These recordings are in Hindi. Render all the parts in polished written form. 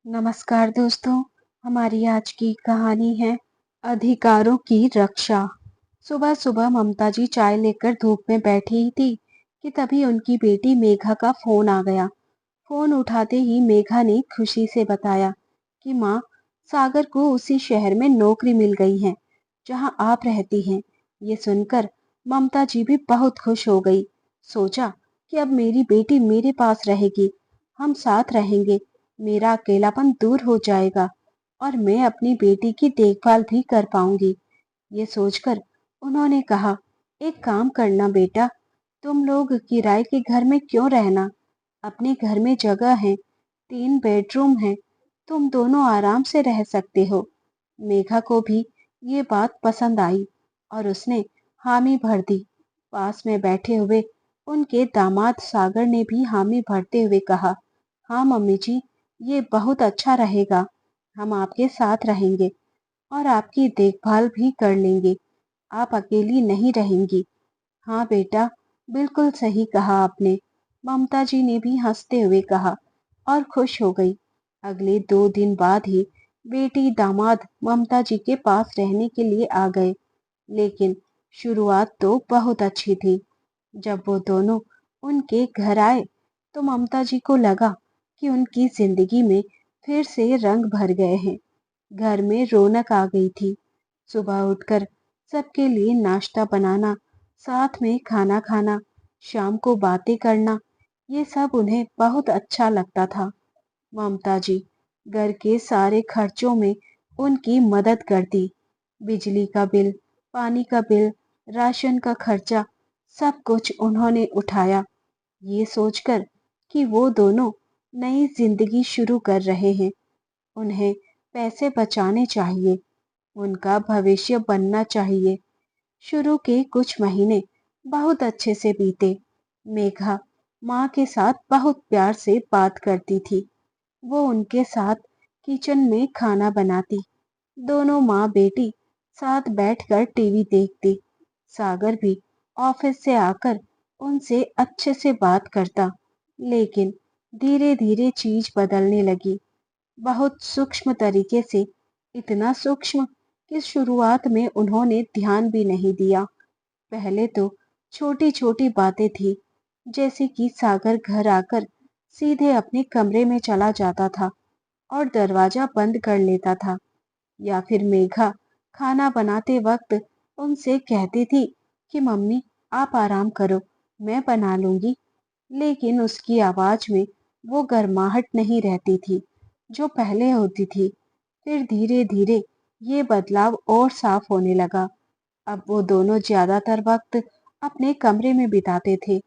नमस्कार दोस्तों। हमारी आज की कहानी है अधिकारों की रक्षा। सुबह सुबह ममता जी चाय लेकर धूप में बैठी ही थी कि तभी उनकी बेटी मेघा का फोन आ गया। फोन उठाते ही मेघा ने खुशी से बताया कि माँ, सागर को उसी शहर में नौकरी मिल गई है जहाँ आप रहती हैं। ये सुनकर ममता जी भी बहुत खुश हो गई। सोचा कि अब मेरी बेटी मेरे पास रहेगी, हम साथ रहेंगे, मेरा अकेलापन दूर हो जाएगा और मैं अपनी बेटी की देखभाल भी कर पाऊंगी। ये सोचकर उन्होंने कहा, एक काम करना बेटा, तुम लोग किराए के घर में क्यों रहना, अपने घर में जगह है, 3 बेडरूम है, तुम दोनों आराम से रह सकते हो। मेघा को भी ये बात पसंद आई और उसने हामी भर दी। पास में बैठे हुए उनके दामाद सागर ने भी हामी भरते हुए कहा, हाँ मम्मी जी, ये बहुत अच्छा रहेगा, हम आपके साथ रहेंगे और आपकी देखभाल भी कर लेंगे, आप अकेली नहीं रहेंगी। हाँ बेटा, बिल्कुल सही कहा आपने, ममता जी ने भी हंसते हुए कहा और खुश हो गई। अगले 2 दिन बाद ही बेटी दामाद ममता जी के पास रहने के लिए आ गए। लेकिन शुरुआत तो बहुत अच्छी थी। जब वो दोनों उनके घर आए तो ममता जी को लगा कि उनकी जिंदगी में फिर से रंग भर गए हैं। घर में रौनक आ गई थी। सुबह उठकर सबके लिए नाश्ता बनाना, साथ में खाना खाना, शाम को बातें करना, ये सब उन्हें बहुत अच्छा लगता था। ममता जी घर के सारे खर्चों में उनकी मदद करती। बिजली का बिल, पानी का बिल, राशन का खर्चा, सब कुछ उन्होंने उठाया। ये सोचकर कि वो दोनों नई जिंदगी शुरू कर रहे हैं, उन्हें पैसे बचाने चाहिए, उनका भविष्य बनना चाहिए। शुरू के कुछ महीने बहुत अच्छे से बीते। मेघा माँ के साथ बहुत प्यार से बात करती थी। वो उनके साथ किचन में खाना बनाती। दोनों माँ बेटी साथ बैठकर टीवी देखती। सागर भी ऑफिस से आकर उनसे अच्छे से बात करता। लेकिन धीरे धीरे चीज बदलने लगी, बहुत सूक्ष्म तरीके से, इतना सूक्ष्म कि शुरुआत में उन्होंने ध्यान भी नहीं दिया। पहले तो छोटी छोटी बातें थी, जैसे कि सागर घर आकर सीधे अपने कमरे में चला जाता था और दरवाजा बंद कर लेता था, या फिर मेघा खाना बनाते वक्त उनसे कहती थी कि मम्मी, आप आराम करो, मैं बना लूंगी। लेकिन उसकी आवाज में वो गर्माहट नहीं रहती थी जो पहले होती थी। फिर धीरे धीरे ये बदलाव और साफ होने लगा। अब वो दोनों ज्यादातर वक्त अपने कमरे में बिताते थे।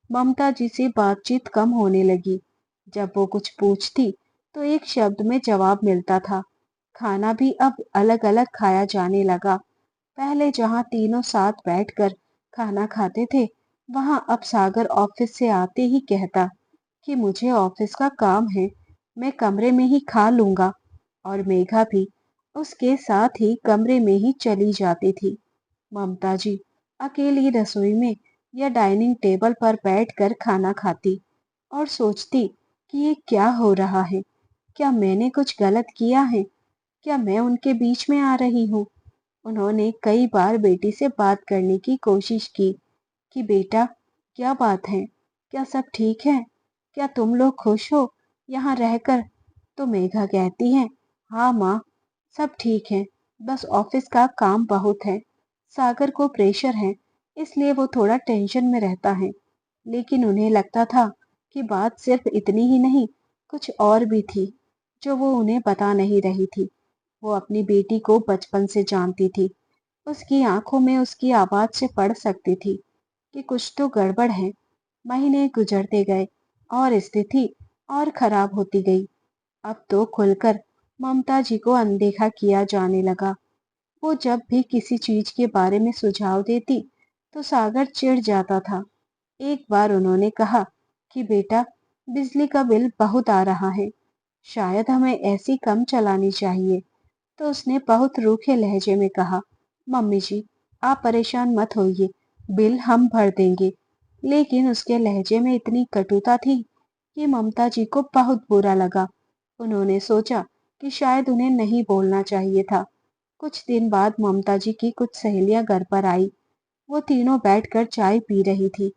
ममता जी से बातचीत कम होने लगी। जब वो कुछ पूछती तो एक शब्द में जवाब मिलता था। खाना भी अब अलग अलग खाया जाने लगा। पहले जहाँ तीनों साथ बैठकर खाना खाते थे, वहां अब सागर ऑफिस से आते ही कहता कि मुझे ऑफिस का काम है, मैं कमरे में ही खा लूंगा। और मेघा भी उसके साथ ही कमरे में ही चली जाती थी। ममता जी अकेली रसोई में या डाइनिंग टेबल पर बैठकर खाना खाती और सोचती कि ये क्या हो रहा है, क्या मैंने कुछ गलत किया है, क्या मैं उनके बीच में आ रही हूँ। उन्होंने कई बार बेटी से बात करने की कोशिश की कि बेटा, क्या बात है, क्या सब ठीक है, क्या तुम लोग खुश हो यहाँ रहकर। तो मेघा कहती है, हाँ माँ, सब ठीक है, बस ऑफिस का काम बहुत है, सागर को प्रेशर है, इसलिए वो थोड़ा टेंशन में रहता है। लेकिन उन्हें लगता था कि बात सिर्फ इतनी ही नहीं, कुछ और भी थी जो वो उन्हें बता नहीं रही थी। वो अपनी बेटी को बचपन से जानती थी। उसकी आंखों में, उसकी आवाज से पढ़ सकती थी कि कुछ तो गड़बड़ है। महीने गुजरते गए और स्थिति और खराब होती गई। अब तो खुलकर ममता जी को अनदेखा किया जाने लगा। वो जब भी किसी चीज के बारे में सुझाव देती तो सागर चिढ़ जाता था। एक बार उन्होंने कहा कि बेटा, बिजली का बिल बहुत आ रहा है, शायद हमें ऐसी कम चलानी चाहिए। तो उसने बहुत रूखे लहजे में कहा, मम्मी जी, आप परेशान मत होइए, बिल हम भर देंगे। लेकिन उसके लहजे में इतनी कटुता थी कि ममता जी को बहुत बुरा लगा। उन्होंने सोचा कि शायद उन्हें नहीं बोलना चाहिए था। कुछ दिन बाद ममता जी की कुछ सहेलियां घर पर आई। वो तीनों बैठकर चाय पी रही थी।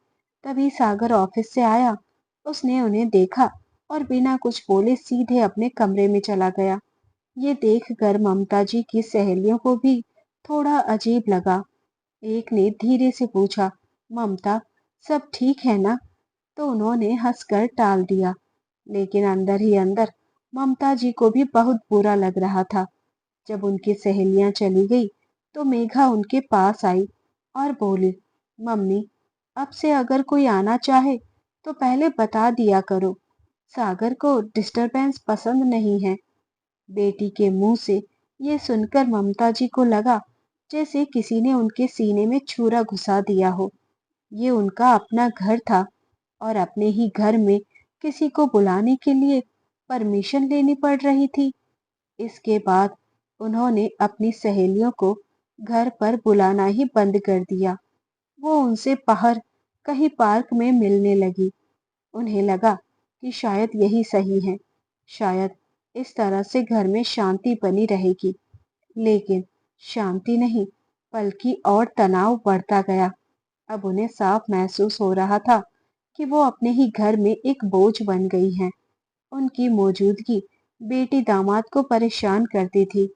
तभी सागर ऑफिस से आया। उसने उन्हें देखा और बिना कुछ बोले सीधे अपने कमरे में चला गया। ये देखकर ममता जी की सहेलियों को भी थोड़ा अजीब लगा। एक ने धीरे से पूछा, ममता, सब ठीक है ना? तो उन्होंने हंसकर टाल दिया। लेकिन अंदर ही अंदर ममता जी को भी बहुत बुरा लग रहा था। जब उनकी सहेलियां चली गई तो मेघा उनके पास आई और बोली, मम्मी, अब से अगर कोई आना चाहे तो पहले बता दिया करो। सागर को डिस्टरबेंस पसंद नहीं है। बेटी के मुंह से ये सुनकर ममता जी को लगा जैसे किसी ने उनके सीने में छुरा घुसा दिया हो। ये उनका अपना घर था और अपने ही घर में किसी को बुलाने के लिए परमिशन लेनी पड़ रही थी। इसके बाद उन्होंने अपनी सहेलियों को घर पर बुलाना ही बंद कर दिया। वो उनसे बाहर कहीं पार्क में मिलने लगी। उन्हें लगा कि शायद यही सही है। शायद इस तरह से घर में शांति बनी रहेगी। लेकिन शांति नहीं, बल्कि और तनाव बढ़ता गया। अब उन्हें साफ महसूस हो रहा था कि वो अपने ही घर में एक बोझ बन गई हैं। उनकी मौजूदगी बेटी दामाद को परेशान करती थी।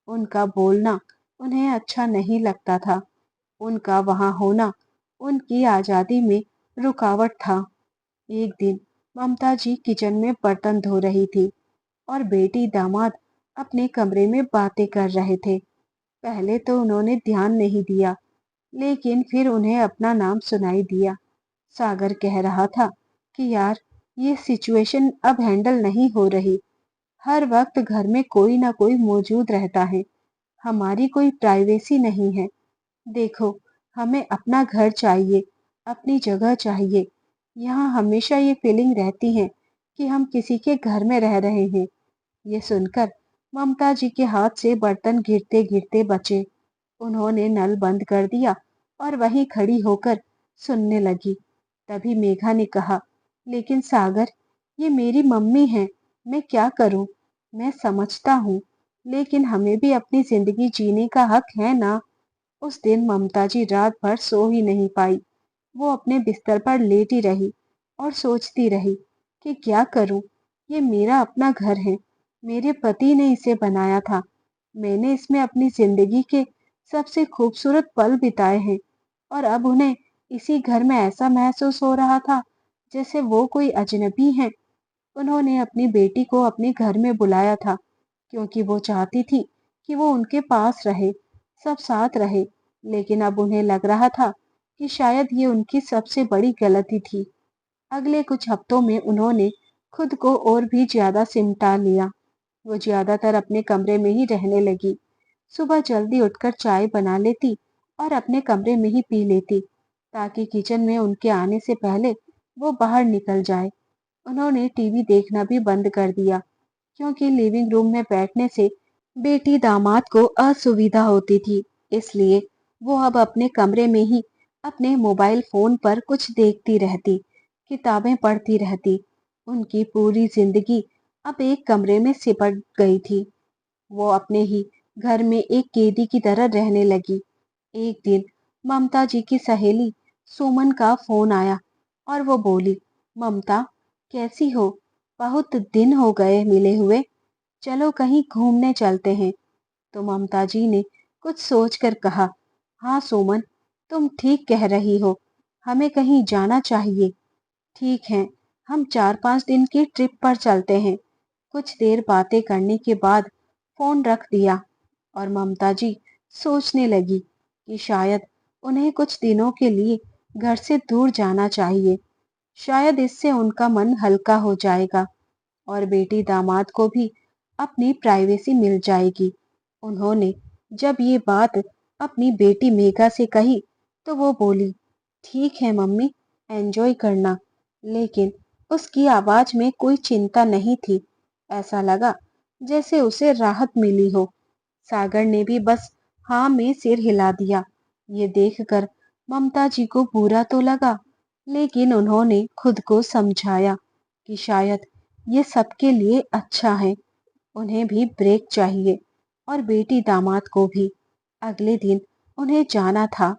उनका बोलना उन्हें अच्छा नहीं लगता था। उनका वहां होना उनकी आजादी में रुकावट था। एक दिन ममता जी किचन में बर्तन धो रही थी और बेटी दामाद अपने कमरे में बातें कर रहे थे। पहले तो उन्होंने ध्यान नहीं दिया, लेकिन फिर उन्हें अपना नाम सुनाई दिया। सागर कह रहा था कि यार, ये सिचुएशन अब हैंडल नहीं हो रही। हर वक्त घर में कोई ना कोई मौजूद रहता है। हमारी कोई प्राइवेसी नहीं है। देखो, हमें अपना घर चाहिए, अपनी जगह चाहिए। यहाँ हमेशा ये फीलिंग रहती है कि हम किसी के घर में रह रहे हैं। ये सुनकर ममता जी के हाथ से बर्तन गिरते गिरते बचे। उन्होंने नल बंद कर दिया और वहीं खड़ी होकर सुनने लगी। तभी मेघा ने कहा, लेकिन सागर, ये मेरी मम्मी है। मैं क्या करूं? मैं समझता हूँ, लेकिन हमें भी अपनी जिंदगी जीने का हक है ना। उस दिन ममता जी रात भर सो ही नहीं पाई। वो अपने बिस्तर पर लेटी रही और सोचती रही कि क्या करूं? ये मेरा अपना घर है। मेरे पति ने इसे बनाया था। मैंने इसमें अपनी जिंदगी के सबसे खूबसूरत पल बिताए हैं और अब उन्हें इसी घर में ऐसा महसूस हो रहा था जैसे वो कोई अजनबी है। उन्होंने अपनी बेटी को अपने घर में बुलाया था क्योंकि वो चाहती थी कि वो उनके पास रहे, सब साथ रहे। लेकिन अब उन्हें लग रहा था कि शायद ये उनकी सबसे बड़ी गलती थी। अगले कुछ हफ्तों में उन्होंने खुद को और भी ज्यादा सिमटा लिया। वो ज्यादातर अपने कमरे में ही रहने लगी। सुबह जल्दी उठकर चाय बना लेती और अपने कमरे में ही पी लेती, ताकि किचन में उनके आने से पहले वो बाहर निकल जाए। उन्होंने टीवी देखना भी बंद कर दिया क्योंकि लिविंग रूम में बैठने से बेटी दामाद को असुविधा होती थी। इसलिए वो अब अपने कमरे में ही अपने मोबाइल फोन पर कुछ देखती रहती, किताबें पढ़ती रहती। उनकी पूरी जिंदगी अब एक कमरे में सिपट गई थी। वो अपने ही घर में एक कैदी की तरह रहने लगी। एक दिन ममता जी की सहेली सुमन का फोन आया और वो बोली, ममता, कैसी हो? बहुत दिन हो गए मिले हुए। चलो कहीं घूमने चलते हैं। तो ममता जी ने कुछ सोचकर कहा, हाँ सुमन, तुम ठीक कह रही हो। हमें कहीं जाना चाहिए। ठीक है, हम 4-5 दिन की ट्रिप पर चलते हैं। कुछ देर बातें करने के बाद फोन रख दिया और ममता जी सोचने लगी कि शायद उन्हें कुछ दिनों के लिए घर से दूर जाना चाहिए। शायद इससे उनका मन हल्का हो जाएगा और बेटी दामाद को भी अपनी प्राइवेसी मिल जाएगी। उन्होंने जब ये बात अपनी बेटी मेघा से कही तो वो बोली, ठीक है मम्मी, एंजॉय करना। लेकिन उसकी आवाज में कोई चिंता नहीं थी। ऐसा लगा जैसे उसे राहत मिली हो। सागर ने भी बस हाँ में सिर हिला दिया। ये देखकर ममता जी को बुरा तो लगा, लेकिन उन्होंने खुद को समझाया कि शायद ये सबके लिए अच्छा है। उन्हें भी ब्रेक चाहिए और बेटी दामाद को भी। अगले दिन उन्हें जाना था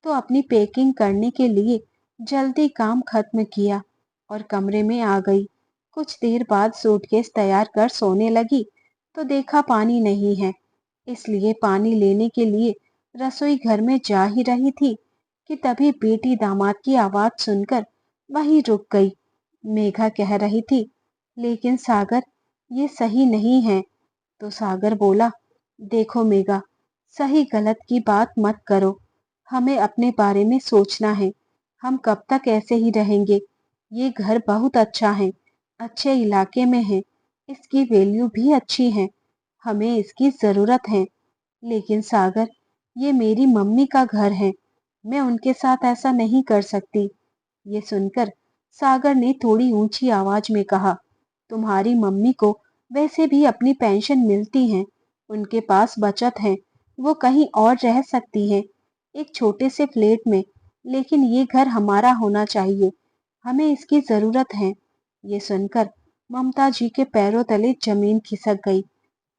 तो अपनी पैकिंग करने के लिए जल्दी काम खत्म किया और कमरे में आ गई। कुछ देर बाद सूटकेस तैयार कर सोने लगी तो देखा पानी नहीं है, इसलिए पानी लेने के लिए रसोई घर में जा ही रही थी कि तभी बेटी दामाद की आवाज सुनकर वहीं रुक गई। मेघा कह रही थी, लेकिन सागर, ये सही नहीं है। तो सागर बोला, देखो मेघा, सही गलत की बात मत करो। हमें अपने बारे में सोचना है। हम कब तक ऐसे ही रहेंगे? ये घर बहुत अच्छा है, अच्छे इलाके में है, इसकी वैल्यू भी अच्छी है, हमें इसकी जरूरत है। लेकिन सागर, ये मेरी मम्मी का घर है, मैं उनके साथ ऐसा नहीं कर सकती। ये सुनकर सागर ने थोड़ी ऊंची आवाज में कहा, तुम्हारी मम्मी को वैसे भी अपनी पेंशन मिलती है, उनके पास बचत है, वो कहीं और रह सकती है, एक छोटे से फ्लैट में। लेकिन ये घर हमारा होना चाहिए, हमें इसकी जरूरत है। ये सुनकर ममता जी के पैरों तले जमीन खिसक गई।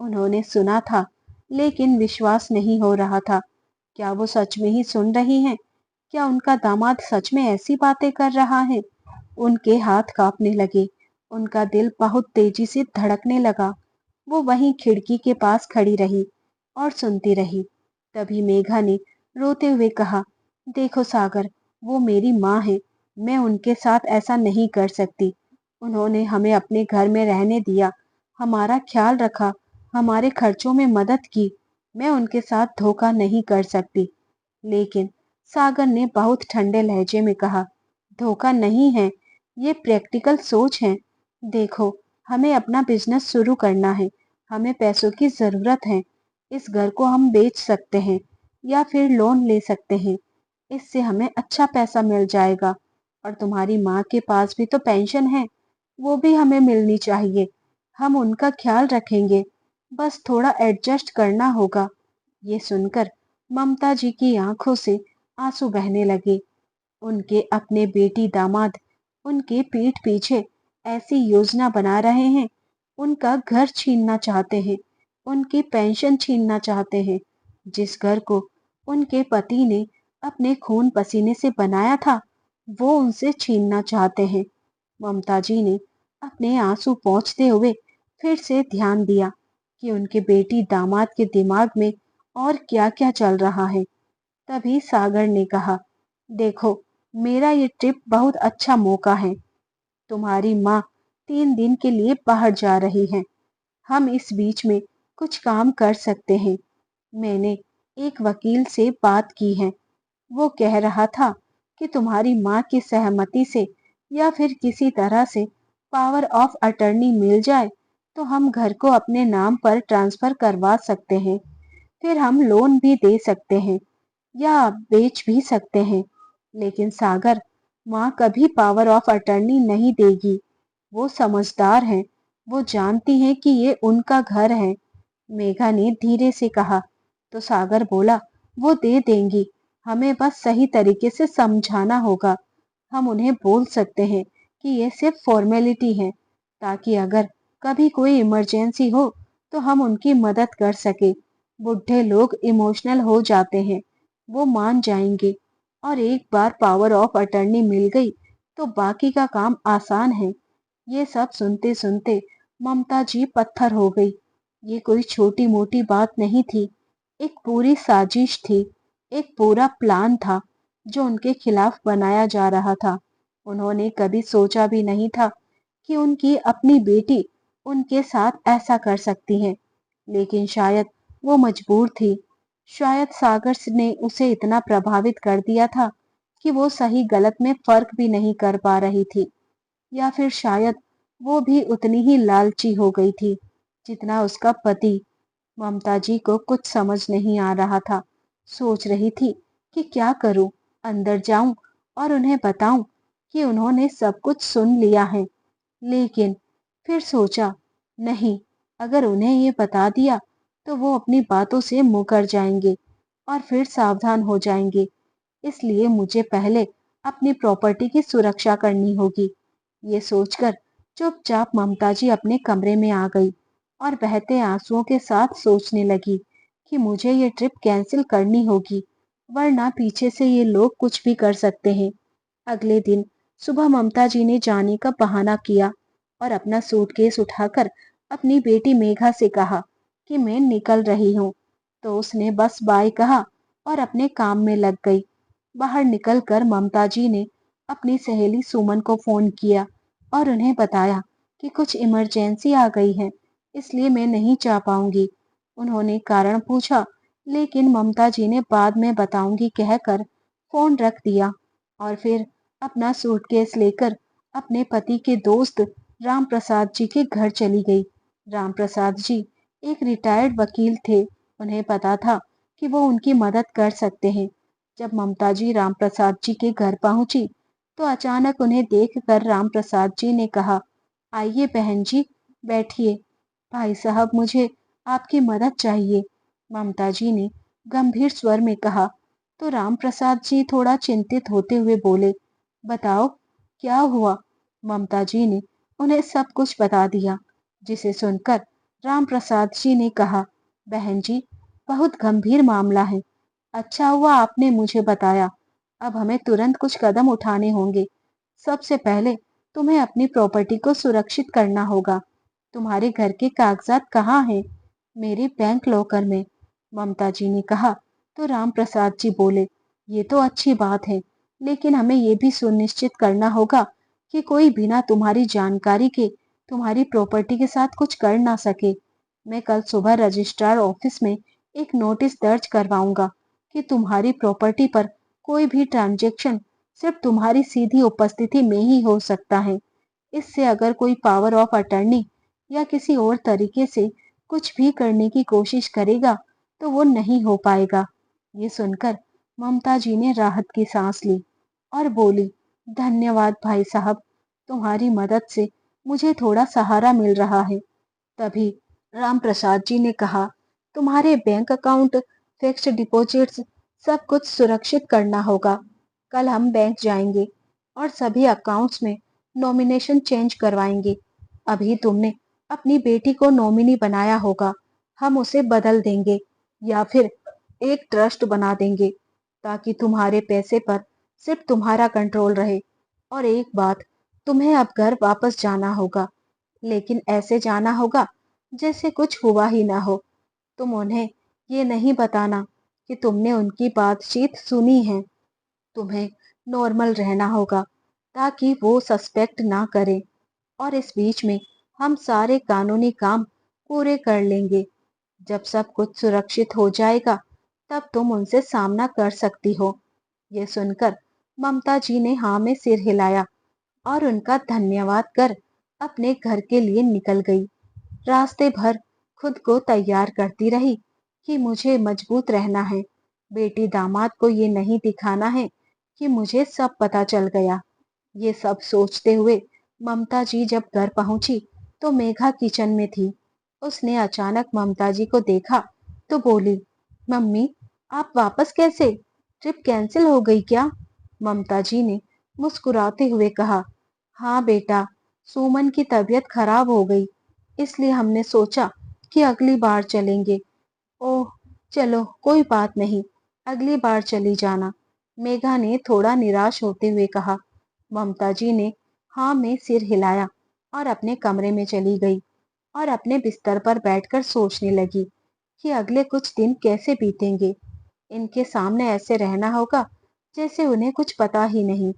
उन्होंने सुना था, लेकिन विश्वास नहीं हो रहा था। क्या वो सच में ही सुन रही हैं? क्या उनका दामाद सच में ऐसी बातें कर रहा है? उनके हाथ कांपने लगे, उनका दिल बहुत तेजी से धड़कने लगा। वो वहीं खिड़की के पास खड़ी रही और सुनती रही। तभी मेघा ने रोते हुए कहा, देखो सागर, वो मेरी माँ है, मैं उनके साथ ऐसा नहीं कर सकती। उन्होंने हमें अपने घर में रहने दिया, हमारा ख्याल रखा, हमारे खर्चों में मदद की। मैं उनके साथ धोखा नहीं कर सकती। लेकिन सागर ने बहुत ठंडे लहजे में कहा, धोखा नहीं है, ये प्रैक्टिकल सोच है। देखो, हमें अपना बिजनेस शुरू करना है, हमें पैसों की जरूरत है। इस घर को हम बेच सकते हैं या फिर लोन ले सकते हैं, इससे हमें अच्छा पैसा मिल जाएगा। और तुम्हारी माँ के पास भी तो पेंशन है, वो भी हमें मिलनी चाहिए। हम उनका ख्याल रखेंगे, बस थोड़ा एडजस्ट करना होगा। ये सुनकर ममता जी की आंखों से आंसू बहने लगे। उनके अपने बेटी दामाद उनके पीठ पीछे ऐसी योजना बना रहे हैं, उनका घर छीनना चाहते हैं, उनकी पेंशन छीनना चाहते हैं, जिस घर को उनके पति ने अपने खून पसीने से बनाया था, वो उनसे छीनना चाहते हैं। ममता जी ने अपने आंसू पोंछते हुए फिर से ध्यान दिया कि उनके बेटी दामाद के दिमाग में और क्या क्या चल रहा है। तभी सागर ने कहा, देखो, मेरा ये ट्रिप बहुत अच्छा मौका है। तुम्हारी माँ 3 दिन के लिए बाहर जा रही है, हम इस बीच में कुछ काम कर सकते हैं। मैंने एक वकील से बात की है, वो कह रहा था कि तुम्हारी माँ की सहमति से या फिर किसी तरह से पावर ऑफ अटर्नी मिल जाए तो हम घर को अपने नाम पर ट्रांसफर करवा सकते हैं। फिर हम लोन भी दे सकते हैं या बेच भी सकते हैं। लेकिन सागर, माँ कभी पावर ऑफ अटर्नी नहीं देगी। वो समझदार है, वो जानती है कि ये उनका घर है। मेघा ने धीरे से कहा। तो सागर बोला, वो दे देंगी, हमें बस सही तरीके से समझाना होगा। हम उन्हें बोल सकते हैं कि ये सिर्फ फॉर्मेलिटी है, ताकि अगर कभी कोई इमरजेंसी हो तो हम उनकी मदद कर सके। बुढ़े लोग इमोशनल हो जाते हैं, वो मान जाएंगे। और एक बार पावर ऑफ अटर्नी मिल गई तो बाकी का काम आसान है। ये सब सुनते सुनते ममता जी पत्थर हो गई। ये कोई छोटी मोटी बात नहीं थी, एक पूरी साजिश थी, एक पूरा प्लान था जो उनके खिलाफ बनाया जा रहा था। उन्होंने कभी सोचा भी नहीं था कि उनकी अपनी बेटी उनके साथ ऐसा कर सकती है, लेकिन शायद वो मजबूर थी। शायद सागर ने उसे इतना प्रभावित कर दिया था कि वो सही गलत में फर्क भी नहीं कर पा रही थी। या फिर शायद वो भी उतनी ही लालची हो गई थी जितना उसका पति। ममता जी को कुछ समझ नहीं आ रहा था। सोच रही थी कि क्या करूं, अंदर जाऊं और उन्हें बताऊं कि उन्होंने सब कुछ सुन लिया है। लेकिन फिर सोचा, नहीं, अगर उन्हें ये बता दिया तो वो अपनी बातों से मुकर जाएंगे और फिर सावधान हो जाएंगे। इसलिए मुझे पहले अपनी प्रॉपर्टी की सुरक्षा करनी होगी। ये सोचकर चुपचाप ममता जी अपने कमरे में आ गई और बहते आंसुओं के साथ सोचने लगी कि मुझे ये ट्रिप कैंसिल करनी होगी, वरना पीछे से ये लोग कुछ भी कर सकते हैं। अगले दिन सुबह ममता जी ने जाने का बहाना किया और अपना सूटकेस उठाकर अपनी बेटी मेघा से कहा कि मैं निकल रही हूँ। तो उसने बस बाय कहा और अपने काम में लग गई। बाहर निकलकर ममता जी ने अपनी सहेली सुमन को फोन किया और उन्हें बताया कि कुछ इमरजेंसी आ गई है, इसलिए मैं नहीं जा पाऊंगी। उन्होंने कारण पूछा, लेकिन ममता जी ने बाद में बताऊंगी कहकर फोन रख दिया और फिर अपना सूटकेस लेकर अपने पति के दोस्त राम प्रसाद जी के घर चली गई। राम प्रसाद जी एक रिटायर्ड वकील थे। उन्हें पता था कि वो उनकी मदद कर सकते हैं। जब ममता जी राम प्रसाद जी के घर पहुंची तो अचानक उन्हें देखकर राम प्रसाद जी ने कहा, आइए बहन जी, बैठिए। भाई साहब, मुझे आपकी मदद चाहिए। ममता जी ने गंभीर स्वर में कहा। तो राम प्रसाद जी थोड़ा चिंतित होते हुए बोले, बताओ क्या हुआ। ममता जी ने उन्हें सब कुछ बता दिया, जिसे सुनकर राम प्रसाद जी ने कहा, बहन जी, बहुत गंभीर मामला है। अच्छा हुआ आपने मुझे बताया। अब हमें तुरंत कुछ कदम उठाने होंगे। सबसे पहले तुम्हें अपनी प्रॉपर्टी को सुरक्षित करना होगा। तुम्हारे घर के कागजात कहाँ हैं? मेरे बैंक लॉकर में, ममता जी ने कहा। तो राम प्रसाद जी बोले, ये तो अच्छी बात है, लेकिन हमें ये भी सुनिश्चित करना होगा कि कोई बिना तुम्हारी जानकारी के तुम्हारी प्रॉपर्टी के साथ कुछ कर ना सके। मैं कल सुबह रजिस्ट्रार ऑफिस में एक नोटिस दर्ज करवाऊंगा कि तुम्हारी प्रॉपर्टी पर कोई भी ट्रांजैक्शन सिर्फ तुम्हारी सीधी उपस्थिति में ही हो सकता है। इससे अगर कोई पावर ऑफ अटर्नी या किसी और तरीके से कुछ भी करने की कोशिश करेगा तो वो नहीं हो पाएगा। ये सुनकर ममता जी ने राहत की सांस ली और बोली, धन्यवाद भाई साहब, तुम्हारी मदद से मुझे थोड़ा सहारा मिल रहा है। तभी राम प्रसाद जी ने कहा, तुम्हारे बैंक अकाउंट, फिक्स्ड डिपॉजिट्स, सब कुछ सुरक्षित करना होगा। कल हम बैंक जाएंगे और सभी अकाउंट्स में नॉमिनेशन चेंज करवाएंगे। अभी तुमने अपनी बेटी को नॉमिनी बनाया होगा, हम उसे बदल देंगे या फिर एक ट्रस्ट बना देंगे ताकि तुम्हारे पैसे पर सिर्फ तुम्हारा कंट्रोल रहे। और एक बात, तुम्हें अब घर वापस जाना होगा, लेकिन ऐसे जाना होगा जैसे कुछ हुआ ही ना हो। तुम उन्हें ये नहीं बताना कि तुमने उनकी बातचीत सुनी है। तुम्हें नॉर्मल रहना होगा ताकि वो सस्पेक्ट ना करें। और इस बीच में हम सारे कानूनी काम पूरे कर लेंगे। जब सब कुछ सुरक्षित हो जाएगा तब तुम उनसे सामना कर सकती हो। ये सुनकर ममता जी ने हाँ में सिर हिलाया और उनका धन्यवाद कर अपने घर के लिए निकल गई। रास्ते भर खुद को तैयार करती रही कि मुझे मजबूत रहना है। बेटी दामाद को ये नहीं दिखाना है कि मुझे सब पता चल गया। ये सब सोचते हुए ममता जी जब घर पहुंची तो मेघा किचन में थी। उसने अचानक ममता जी को देखा तो बोली, मम्मी, आप वापस कैसे? ट्रिप कैंसिल हो गई क्या? ममता जी ने मुस्कुराते हुए कहा, हाँ बेटा, सुमन की तबीयत खराब हो गई, इसलिए हमने सोचा कि अगली बार चलेंगे। ओह, चलो कोई बात नहीं, अगली बार चली जाना, मेघा ने थोड़ा निराश होते हुए कहा। ममता जी ने हाँ में सिर हिलाया और अपने कमरे में चली गई और अपने बिस्तर पर बैठकर सोचने लगी कि अगले कुछ दिन कैसे बीतेंगे। इनके सामने ऐसे रहना होगा जैसे उन्हें कुछ पता ही नहीं।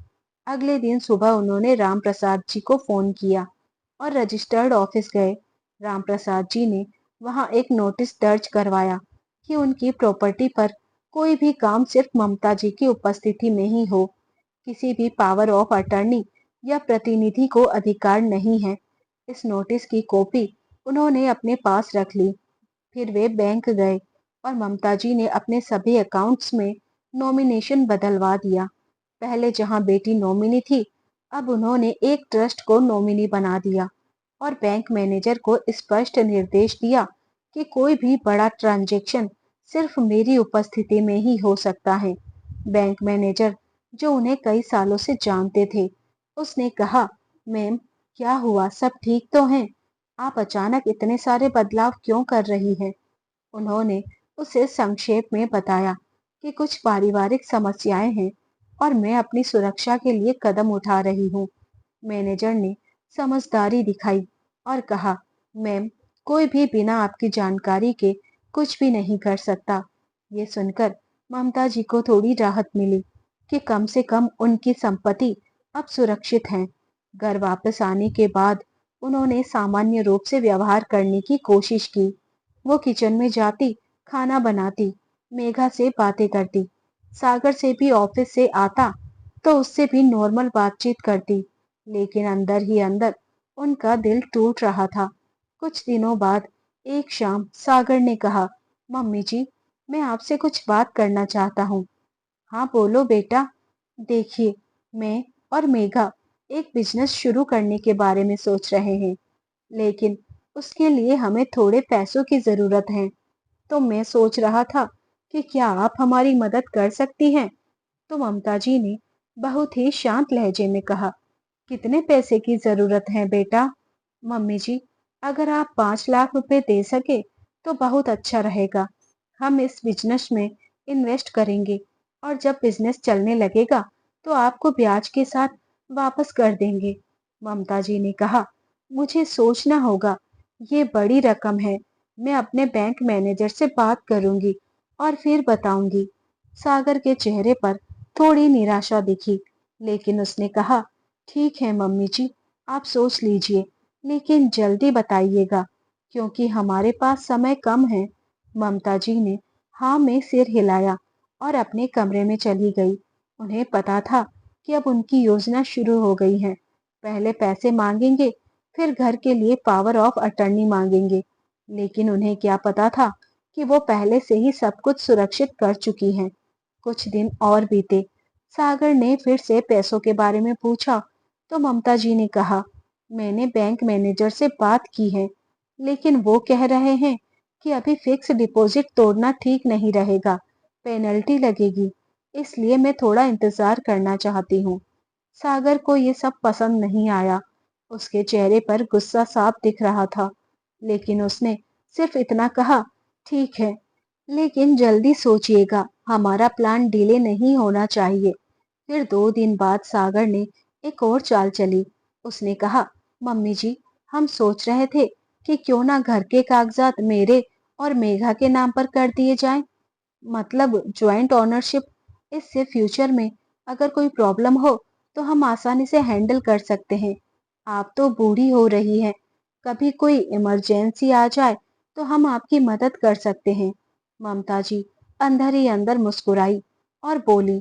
अगले दिन सुबह उन्होंने राम प्रसाद जी को फोन किया और रजिस्टर्ड ऑफिस गए। राम प्रसाद जी ने वहां एक नोटिस दर्ज करवाया कि उनकी प्रॉपर्टी पर कोई भी काम सिर्फ ममता जी की उपस्थिति में ही हो। किसी भी पावर ऑफ अटर्नी या प्रतिनिधि को अधिकार नहीं है। इस नोटिस की कॉपी उन्होंने अपने पास रख ली। फिर वे बैंक गए और ममता जी ने अपने सभी अकाउंट्स में नॉमिनेशन बदलवा दिया। पहले जहां बेटी नॉमिनी थी, अब उन्होंने एक ट्रस्ट को नॉमिनी बना दिया और बैंक मैनेजर को स्पष्ट निर्देश दिया कि कोई भी बड़ा ट्रांजैक्शन सिर्फ मेरी उपस्थिति में ही हो सकता है। बैंक मैनेजर, जो उन्हें कई सालों से जानते थे, उसने कहा, मैम, क्या हुआ, सब ठीक तो हैं? आप अचानक इतने सारे बदलाव क्यों कर रही है? उन्होंने उसे संक्षेप में बताया कि कुछ पारिवारिक समस्याएं हैं और मैं अपनी सुरक्षा के लिए कदम उठा रही हूँ। मैनेजर ने समझदारी दिखाई और कहा, मैम, कोई भी बिना आपकी जानकारी के कुछ भी नहीं कर सकता। ये सुनकर ममता जी को थोड़ी राहत मिली कि कम से कम उनकी संपत्ति अब सुरक्षित है। घर वापस आने के बाद उन्होंने सामान्य रूप से व्यवहार करने की कोशिश की। वो किचन में जाती, खाना बनाती, मेघा से बातें करती, सागर से भी ऑफिस से आता तो उससे भी नॉर्मल बातचीत करती, लेकिन अंदर ही अंदर उनका दिल टूट रहा था। कुछ दिनों बाद एक शाम सागर ने कहा, मम्मी जी, मैं आपसे कुछ बात करना चाहता हूँ। हाँ बोलो बेटा। देखिए, मैं और मेघा एक बिजनेस शुरू करने के बारे में सोच रहे हैं, लेकिन उसके लिए हमें थोड़े पैसों की जरूरत है। तो मैं सोच रहा था कि क्या आप हमारी मदद कर सकती हैं? तो ममता जी ने बहुत ही शांत लहजे में कहा, कितने पैसे की जरूरत है बेटा? मम्मी जी, अगर आप 5 लाख रुपए दे सके तो बहुत अच्छा रहेगा। हम इस बिजनेस में इन्वेस्ट करेंगे और जब बिजनेस चलने लगेगा तो आपको ब्याज के साथ वापस कर देंगे। ममता जी ने कहा, मुझे सोचना होगा, ये बड़ी रकम है। मैं अपने बैंक मैनेजर से बात करूंगी और फिर बताऊंगी। सागर के चेहरे पर थोड़ी निराशा दिखी, लेकिन उसने कहा, ठीक है मम्मी जी, आप सोच लीजिए, लेकिन जल्दी बताइएगा क्योंकि हमारे पास समय कम है। ममता जी ने हाँ में सिर हिलाया और अपने कमरे में चली गई। उन्हें पता था कि अब उनकी योजना शुरू हो गई है। पहले पैसे मांगेंगे, फिर घर के लिए पावर ऑफ अटर्नी मांगेंगे, लेकिन उन्हें क्या पता था कि वो पहले से ही सब कुछ सुरक्षित कर चुकी हैं। कुछ दिन और बीते। सागर ने फिर से पैसों के बारे में पूछा तो ममता जी ने कहा, मैंने बैंक मैनेजर से बात की है, लेकिन वो कह रहे हैं कि अभी फिक्स डिपॉजिट तोड़ना ठीक नहीं रहेगा, पेनल्टी लगेगी। इसलिए मैं थोड़ा इंतजार करना चाहती हूँ। सागर को ये सब पसंद नहीं आया। उसके चेहरे पर गुस्सा साफ दिख रहा था, लेकिन उसने सिर्फ इतना कहा, ठीक है, लेकिन जल्दी सोचिएगा, हमारा प्लान डिले नहीं होना चाहिए। फिर 2 दिन बाद सागर ने एक और चाल चली। उसने कहा, मम्मी जी, हम सोच रहे थे कि क्यों ना घर के कागजात मेरे और मेघा के नाम पर कर दिए जाएं, मतलब ज्वाइंट ओनरशिप। इससे फ्यूचर में अगर कोई प्रॉब्लम हो तो हम आसानी से हैंडल कर सकते हैं। आप तो बूढ़ी हो रही हैं, कभी कोई इमरजेंसी आ जाए तो हम आपकी मदद कर सकते हैं। ममता जी अंदर ही अंदर मुस्कुराई और बोली,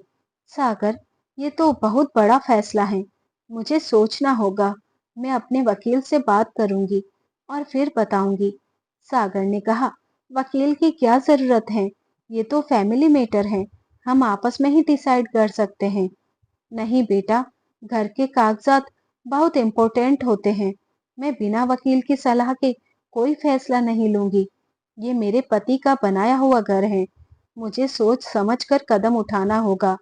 सागर, ये तो बहुत बड़ा फैसला है, मुझे सोचना होगा। मैं अपने वकील से बात करूंगी और फिर बताऊंगी। सागर ने कहा, वकील की क्या जरूरत है, ये तो फैमिली मैटर है, हम आपस में ही डिसाइड कर सकते हैं। नहीं बेटा, घर के कागजात बहुत इम्पोर्टेंट होते हैं। मैं बिना वकील की सलाह के कोई फैसला नहीं लूंगी। ये मेरे पति का बनाया हुआ घर है, मुझे सोच समझ कर कदम उठाना होगा।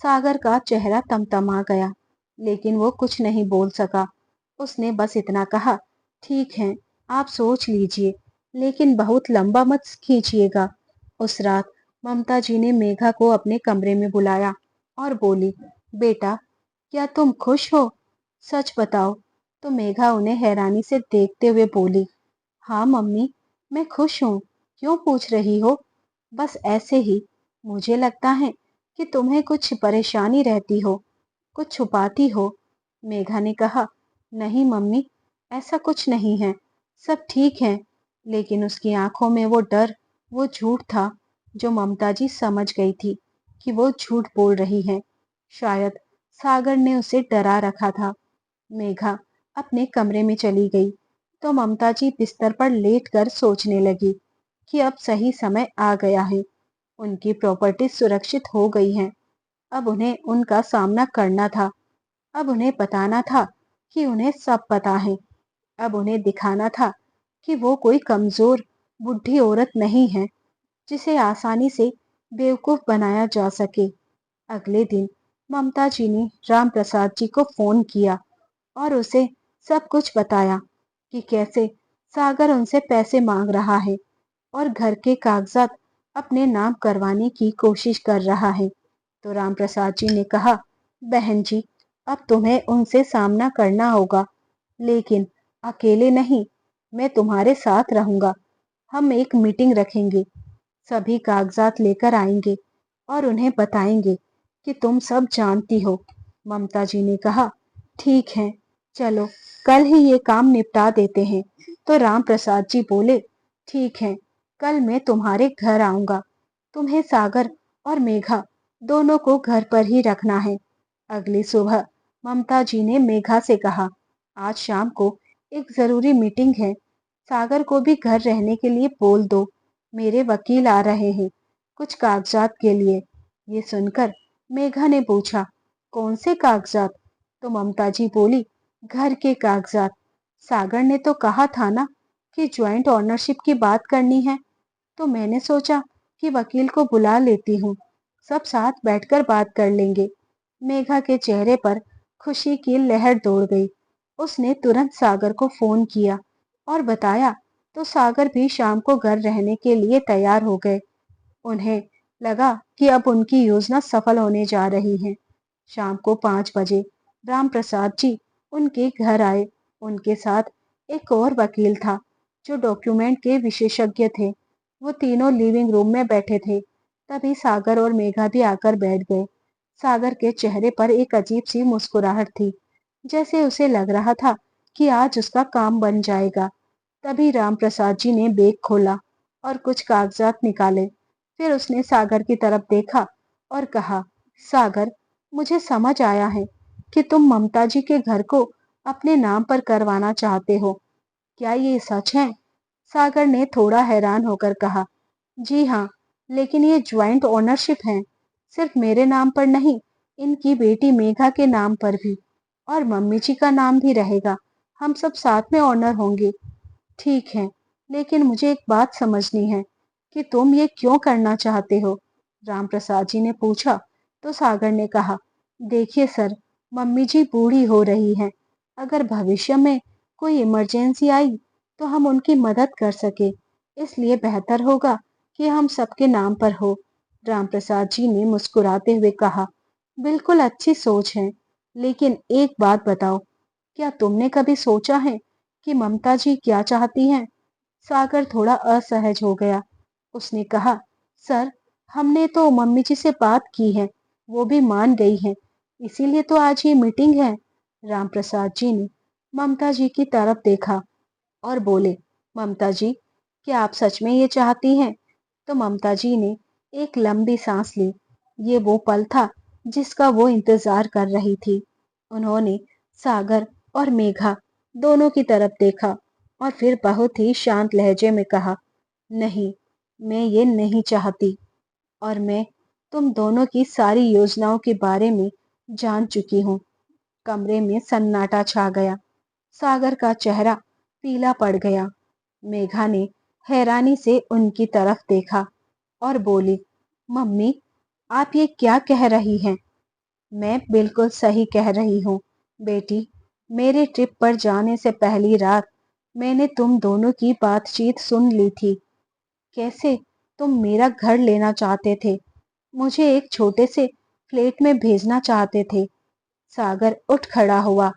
सागर का चेहरा तमतमा गया, लेकिन वो कुछ नहीं बोल सका। उसने बस इतना कहा, ठीक है, आप सोच लीजिए, लेकिन बहुत लंबा मत खींचिएगा। उस रात ममता जी ने मेघा को अपने कमरे में बुलाया और बोली, बेटा, क्या तुम खुश हो? सच बताओ। तो मेघा उन्हें हैरानी से देखते हुए बोली, हाँ मम्मी, मैं खुश हूँ। क्यों पूछ रही हो? बस ऐसे ही। मुझे लगता है कि तुम्हें कुछ परेशानी रहती हो, कुछ छुपाती हो। मेघा ने कहा, नहीं मम्मी, ऐसा कुछ नहीं है, सब ठीक है। लेकिन उसकी आंखों में वो डर, वो झूठ था जो ममता जी समझ गई थी कि वो झूठ बोल रही है। शायद सागर ने उसे डरा रखा था। मेघा अपने कमरे में चली गई तो ममता जी बिस्तर पर लेटकर सोचने लगी कि अब सही समय आ गया है। उनकी प्रॉपर्टी सुरक्षित हो गई है। अब उन्हें उनका सामना करना था। अब उन्हें बताना था कि उन्हें सब पता है। अब उन्हें दिखाना था कि वो कोई कमजोर बुढ़ी औरत नहीं है जिसे आसानी से बेवकूफ बनाया जा सके। अगले दिन ममता जी ने राम प्रसाद जी को फोन किया और उसे सब कुछ बताया कि कैसे सागर उनसे पैसे मांग रहा है और घर के कागजात अपने नाम करवाने की कोशिश कर रहा है। तो रामप्रसाद जी ने कहा, बहन जी, अब तुम्हें उनसे सामना करना होगा, लेकिन अकेले नहीं, मैं तुम्हारे साथ रहूंगा। हम एक मीटिंग रखेंगे, सभी कागजात लेकर आएंगे और उन्हें बताएंगे कि तुम सब जानती हो। ममता जी ने कहा, ठीक है, चलो कल ही ये काम निपटा देते हैं। तो राम प्रसाद जी बोले, ठीक है, कल मैं तुम्हारे घर आऊंगा। तुम्हें सागर और मेघा दोनों को घर पर ही रखना है। अगली सुबह ममता जी ने मेघा से कहा, आज शाम को एक जरूरी मीटिंग है, सागर को भी घर रहने के लिए बोल दो। मेरे वकील आ रहे हैं कुछ कागजात के लिए। ये सुनकर मेघा ने पूछा, कौन से कागजात? तो ममता जी बोली, घर के कागजात। सागर ने तो कहा था ना कि ज्वाइंट ओनरशिप की बात करनी है, तो मैंने सोचा कि वकील को बुला लेती हूँ, सब साथ बैठकर बात कर लेंगे। मेघा के चेहरे पर खुशी की लहर दौड़ गई। उसने तुरंत सागर को फोन किया और बताया, तो सागर भी शाम को घर रहने के लिए तैयार हो गए। उन्हें लगा कि अब उनकी योजना सफल होने जा रही है। शाम को 5 बजे राम प्रसाद जी उनके घर आए। उनके साथ एक और वकील था जो डॉक्यूमेंट के विशेषज्ञ थे। वो तीनों लिविंग रूम में बैठे थे। तभी सागर और मेघा भी आकर बैठ गए। सागर के चेहरे पर एक अजीब सी मुस्कुराहट थी, जैसे उसे लग रहा था कि आज उसका काम बन जाएगा। तभी राम प्रसाद जी ने बैग खोला और कुछ कागजात निकाले। फिर उसने सागर की तरफ देखा और कहा, सागर, मुझे समझ आया है कि तुम ममता जी के घर को अपने नाम पर करवाना चाहते हो। क्या ये सच है? सागर ने थोड़ा हैरान होकर कहा, जी हाँ, लेकिन ये ज्वाइंट ओनरशिप है, सिर्फ मेरे नाम पर नहीं, इनकी बेटी मेघा के नाम पर भी, और मम्मी जी का नाम भी रहेगा। हम सब साथ में ओनर होंगे। ठीक है, लेकिन मुझे एक बात समझनी है कि तुम ये क्यों करना चाहते हो? रामप्रसाद जी ने पूछा। तो सागर ने कहा, देखिए सर, मम्मी जी बूढ़ी हो रही हैं। अगर भविष्य में कोई इमरजेंसी आई तो हम उनकी मदद कर सके, इसलिए बेहतर होगा कि हम सबके नाम पर हो। रामप्रसाद जी ने मुस्कुराते हुए कहा, बिल्कुल अच्छी सोच है, लेकिन एक बात बताओ, क्या तुमने कभी सोचा है कि ममता जी क्या चाहती हैं? सागर थोड़ा असहज हो गया। उसने कहा, सर, हमने तो मम्मी जी से बात की है, वो भी मान गई हैं, इसीलिए तो आज ये मीटिंग है। रामप्रसाद जी ने ममता जी की तरफ देखा और बोले, ममता जी, क्या आप सच में ये चाहती हैं? तो ममता जी ने एक लंबी सांस ली। ये वो पल था जिसका वो इंतजार कर रही थी। उन्होंने सागर और मेघा दोनों की तरफ देखा और फिर बहुत ही शांत लहजे में कहा, नहीं, मैं ये नहीं चाहती, और मैं तुम दोनों की सारी योजनाओं के बारे में जान चुकी हूँ। कमरे में सन्नाटा छा गया। सागर का चेहरा पीला पड़ गया। मेघा ने हैरानी से उनकी तरफ देखा और बोली, मम्मी, आप ये क्या कह रही हैं? मैं बिल्कुल सही कह रही हूँ बेटी। मेरे ट्रिप पर जाने से पहली रात मैंने तुम दोनों की बातचीत सुन ली थी। कैसे तुम मेरा घर लेना चाहते थे, मुझे एक छोटे से फ्लैट में भेजना चाहते थे। सागर उठ खड़ा हुआ।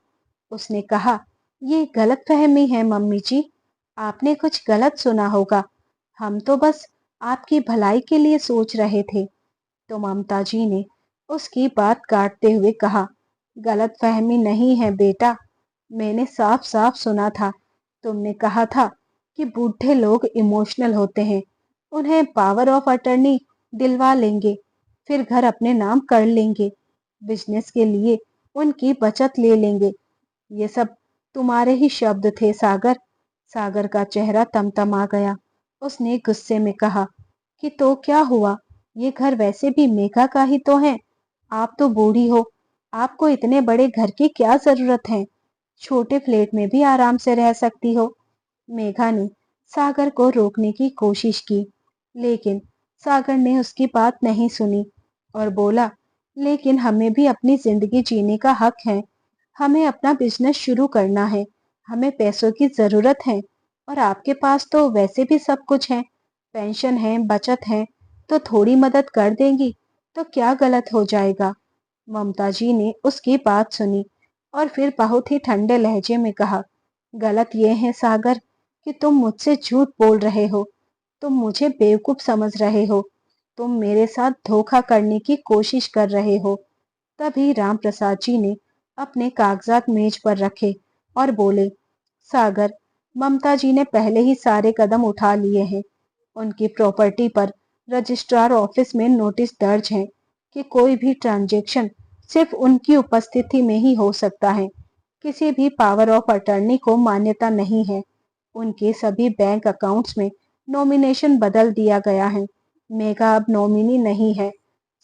उसने कहा, ये गलतफहमी है मम्मी जी, आपने कुछ गलत सुना होगा। हम तो बस आपकी भलाई के लिए सोच रहे थे। तो ममता जी ने उसकी बात काटते हुए कहा, गलतफहमी नहीं है बेटा, मैंने साफ साफ सुना था। तुमने कहा था कि बूढ़े लोग इमोशनल होते हैं, उन्हें पावर ऑफ अटर्नी दिलवा लेंगे, फिर घर अपने नाम कर लेंगे, बिजनेस के लिए उनकी बचत ले लेंगे। ये सब तुम्हारे ही शब्द थे सागर। सागर का चेहरा तमतमा गया। उसने गुस्से में कहा कि तो क्या हुआ, ये घर वैसे भी मेघा का ही तो है। आप तो बूढ़ी हो, आपको इतने बड़े घर की क्या जरूरत है? छोटे फ्लैट में भी आराम से रह सकती हो। मेघा ने सागर को रोकने की कोशिश की, लेकिन सागर ने उसकी बात नहीं सुनी और बोला, लेकिन हमें भी अपनी जिंदगी जीने का हक है, हमें अपना बिजनेस शुरू करना है, हमें पैसों की जरूरत है और आपके पास तो वैसे भी सब कुछ है, पेंशन है, बचत है, तो थोड़ी मदद कर देंगी तो क्या गलत हो जाएगा। ममता जी ने उसकी बात सुनी और फिर बहुत ही ठंडे लहजे में कहा, गलत ये है सागर कि तुम मुझसे झूठ बोल रहे हो, तुम मुझे बेवकूफ समझ रहे हो, तुम मेरे साथ धोखा करने की कोशिश कर रहे हो। तभी राम प्रसाद जी ने अपने कागजात मेज पर रखे और बोले, सागर, ममता जी ने पहले ही सारे कदम उठा लिए हैं। उनकी प्रॉपर्टी पर रजिस्ट्रार ऑफिस में नोटिस दर्ज है कि कोई भी ट्रांजैक्शन सिर्फ उनकी उपस्थिति में ही हो सकता है। किसी भी पावर ऑफ अटर्नी को मान्यता नहीं है। उनके सभी बैंक अकाउंट्स में नॉमिनेशन बदल दिया गया है। मेगा अब नॉमिनी नहीं है।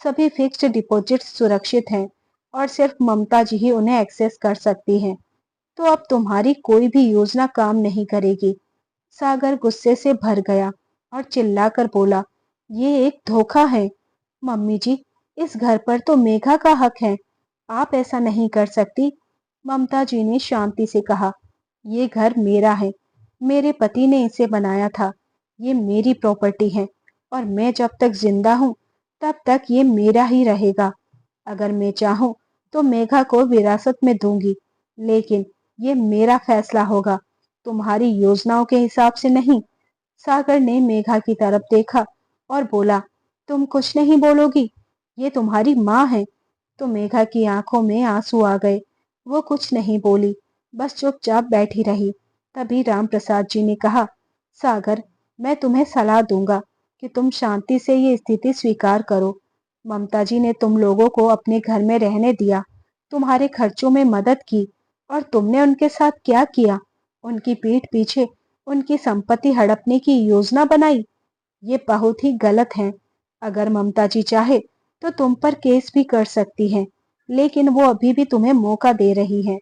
सभी फिक्स्ड डिपॉजिट सुरक्षित हैं और सिर्फ ममता जी ही उन्हें एक्सेस कर सकती हैं। तो अब तुम्हारी कोई भी योजना काम नहीं करेगी। सागर गुस्से से भर गया और चिल्लाकर बोला, ये एक धोखा है। मम्मी जी, इस घर पर तो मेघा का हक है, आप ऐसा नहीं कर सकती। ममता जी ने शांति से कहा, ये घर मेरा है, मेरे पति ने इसे बनाया था, ये मेरी प्रॉपर्टी है और मैं जब तक जिंदा हूँ तब तक ये मेरा ही रहेगा। अगर मैं चाहूँ तो मेघा को विरासत में दूंगी, लेकिन ये मेरा फैसला होगा, तुम्हारी योजनाओं के हिसाब से नहीं। सागर ने मेघा की तरफ देखा और बोला, तुम कुछ नहीं बोलोगी? ये तुम्हारी माँ है। तो मेघा की आंखों में आंसू आ गए। वो कुछ नहीं बोली, बस चुपचाप बैठी रही। तभी राम प्रसाद जी ने कहा, सागर, मैं तुम्हें सलाह दूंगा कि तुम शांति से ये स्थिति स्वीकार करो। ममता जी ने तुम लोगों को अपने घर में रहने दिया, तुम्हारे खर्चों में मदद की, और तुमने उनके साथ क्या किया? उनकी पीठ पीछे उनकी संपत्ति हड़पने की योजना बनाई। ये बहुत ही गलत है। अगर ममता जी चाहे तो तुम पर केस भी कर सकती हैं, लेकिन वो अभी भी तुम्हें मौका दे रही है।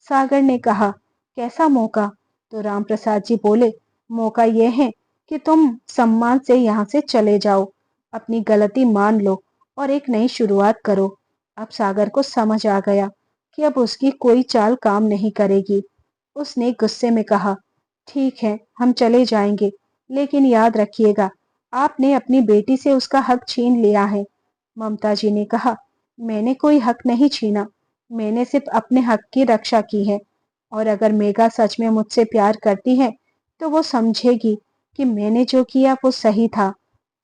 सागर ने कहा, कैसा मौका? तो राम प्रसाद जी बोले, मौका ये है कि तुम सम्मान से यहाँ से चले जाओ, अपनी गलती मान लो और एक नई शुरुआत करो। अब सागर को समझ आ गया कि अब उसकी कोई चाल काम नहीं करेगी। उसने गुस्से में कहा, ठीक है, हम चले जाएंगे, लेकिन याद रखिएगा, आपने अपनी बेटी से उसका हक छीन लिया है। ममता जी ने कहा, मैंने कोई हक नहीं छीना, मैंने सिर्फ अपने हक की रक्षा की है। और अगर मेघा सच में मुझसे प्यार करती है तो वो समझेगी कि मैंने जो किया वो सही था।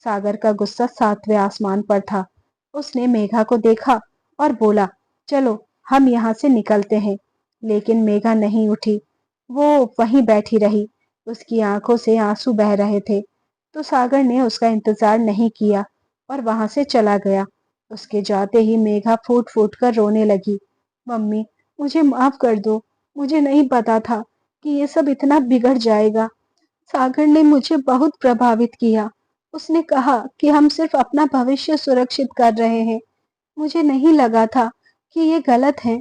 सागर का गुस्सा सातवें आसमान पर था। उसने मेघा को देखा और बोला, चलो हम यहाँ से निकलते हैं। लेकिन मेघा नहीं उठी, वो वहीं बैठी रही। उसकी आंखों से आंसू बह रहे थे। तो सागर ने उसका इंतजार नहीं किया और वहां से चला गया। उसके जाते ही मेघा फूट फूट कर रोने लगी, मम्मी, मुझे माफ कर दो, मुझे नहीं पता था कि ये सब इतना बिगड़ जाएगा। सागर ने मुझे बहुत प्रभावित किया। उसने कहा कि हम सिर्फ अपना भविष्य सुरक्षित कर रहे हैं। मुझे नहीं लगा था कि ये गलत है।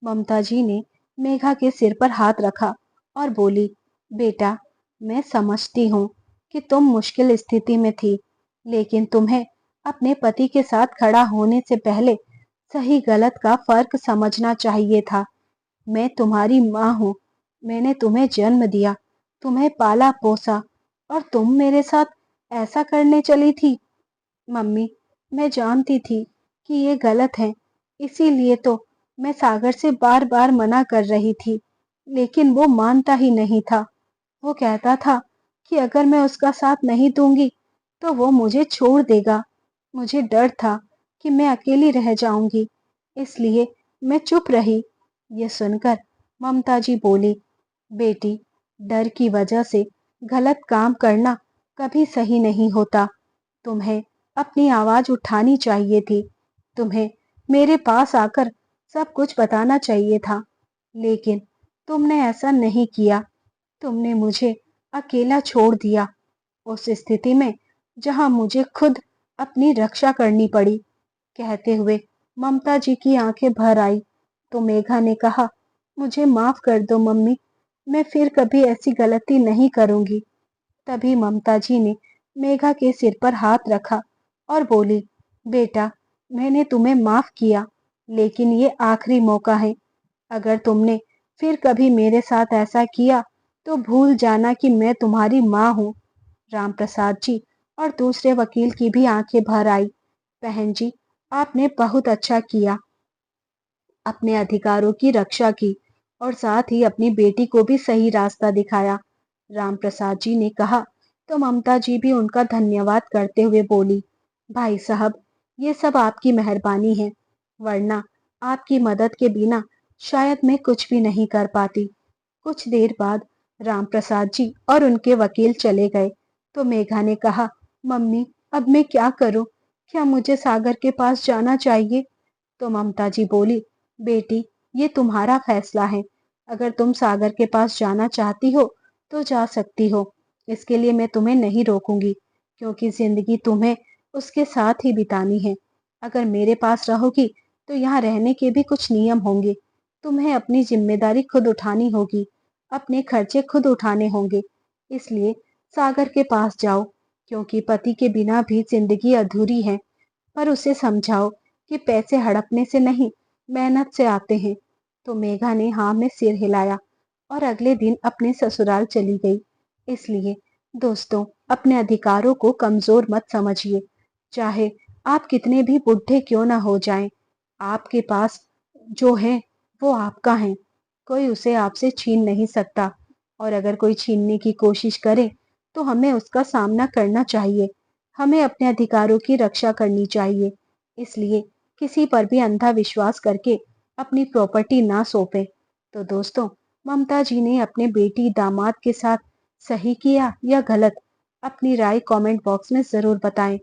ममता जी ने मेघा के सिर पर हाथ रखा और बोली, बेटा, मैं समझती हूँ कि तुम मुश्किल स्थिति में थी, लेकिन तुम्हें अपने पति के साथ खड़ा होने से पहले सही गलत का फर्क समझना चाहिए था। मैं तुम्हारी माँ हूँ, मैंने तुम्हें जन्म दिया, तुम्हें पाला पोसा, और तुम मेरे साथ ऐसा करने चली थी। मम्मी, मैं जानती थी कि ये गलत है, इसीलिए तो मैं सागर से बार बार मना कर रही थी, लेकिन वो मानता ही नहीं था। वो कहता था कि अगर मैं उसका साथ नहीं दूंगी तो वो मुझे छोड़ देगा। मुझे डर था कि मैं अकेली रह जाऊंगी, इसलिए मैं चुप रही। ये सुनकर ममता जी बोली, बेटी, डर की वजह से गलत काम करना कभी सही नहीं होता। तुम्हें अपनी आवाज उठानी चाहिए थी। तुम्हें मेरे पास आकर सब कुछ बताना चाहिए था, लेकिन तुमने ऐसा नहीं किया। तुमने मुझे अकेला छोड़ दिया, उस स्थिति में जहां मुझे खुद अपनी रक्षा करनी पड़ी। कहते हुए ममता जी की आंखें भर आई। तो मेघा ने कहा, मुझे माफ कर दो मम्मी, मैं फिर कभी ऐसी गलती नहीं करूंगी। तभी ममता जी ने मेघा के सिर पर हाथ रखा और बोली, बेटा, मैंने तुम्हें माफ किया, लेकिन ये आखिरी मौका है। अगर तुमने फिर कभी मेरे साथ ऐसा किया तो भूल जाना कि मैं तुम्हारी माँ हूँ। रामप्रसाद जी और दूसरे वकील की भी आंखें भर आई। बहन जी, आपने बहुत अच्छा किया, अपने अधिकारों की रक्षा की और साथ ही अपनी बेटी को भी सही रास्ता दिखाया। रामप्रसाद जी ने कहा तो ममता जी भी उनका धन्यवाद करते हुए बोली, भाई साहब, ये सब आपकी मेहरबानी है, वरना आपकी मदद के बिना शायद मैं कुछ भी नहीं कर पाती। कुछ देर बाद रामप्रसाद जी और उनके वकील चले गए तो मेघा ने कहा, मम्मी, अब मैं क्या करूं? क्या मुझे सागर के पास जाना चाहिए? तो ममता जी बोली, बेटी, ये तुम्हारा फैसला है। अगर तुम सागर के पास जाना चाहती हो तो जा सकती हो। इसके लिए मैं तुम्हें नहीं रोकूंगी, क्योंकि जिंदगी तुम्हें उसके साथ ही बितानी है। अगर मेरे पास रहोगी तो यहाँ रहने के भी कुछ नियम होंगे। तुम्हें अपनी जिम्मेदारी खुद उठानी होगी, अपने खर्चे खुद उठाने होंगे। इसलिए सागर के पास जाओ, क्योंकि पति के बिना भी जिंदगी अधूरी है। पर उसे समझाओ कि पैसे हड़पने से नहीं, मेहनत से आते हैं। तो मेघा ने हाँ में सिर हिलाया और अगले दिन अपने ससुराल चली गई। इसलिए दोस्तों, अपने अधिकारों को कमजोर मत समझिए। चाहे आप कितने भी बुढ़े क्यों ना हो जाएं, आपके पास जो है वो आपका है। कोई उसे आपसे छीन नहीं सकता। और अगर कोई छीनने की कोशिश करे तो हमें उसका सामना करना चाहिए। हमें अपने अधिकारों की रक्षा करनी चाहिए। इसलिए किसी पर भी अंधा विश्वास करके अपनी प्रॉपर्टी ना सौंपे। तो दोस्तों, ममता जी ने अपने बेटी दामाद के साथ सही किया या गलत, अपनी राय कमेंट बॉक्स में जरूर बताएं।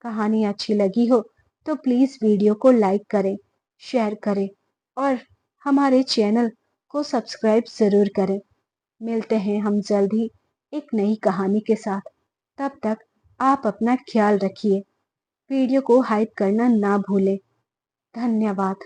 कहानी अच्छी लगी हो तो प्लीज वीडियो को लाइक करें, शेयर करें और हमारे चैनल को सब्सक्राइब जरूर करें। मिलते हैं हम जल्द ही एक नई कहानी के साथ। तब तक आप अपना ख्याल रखिए। वीडियो को हाइप करना ना भूलें। धन्यवाद।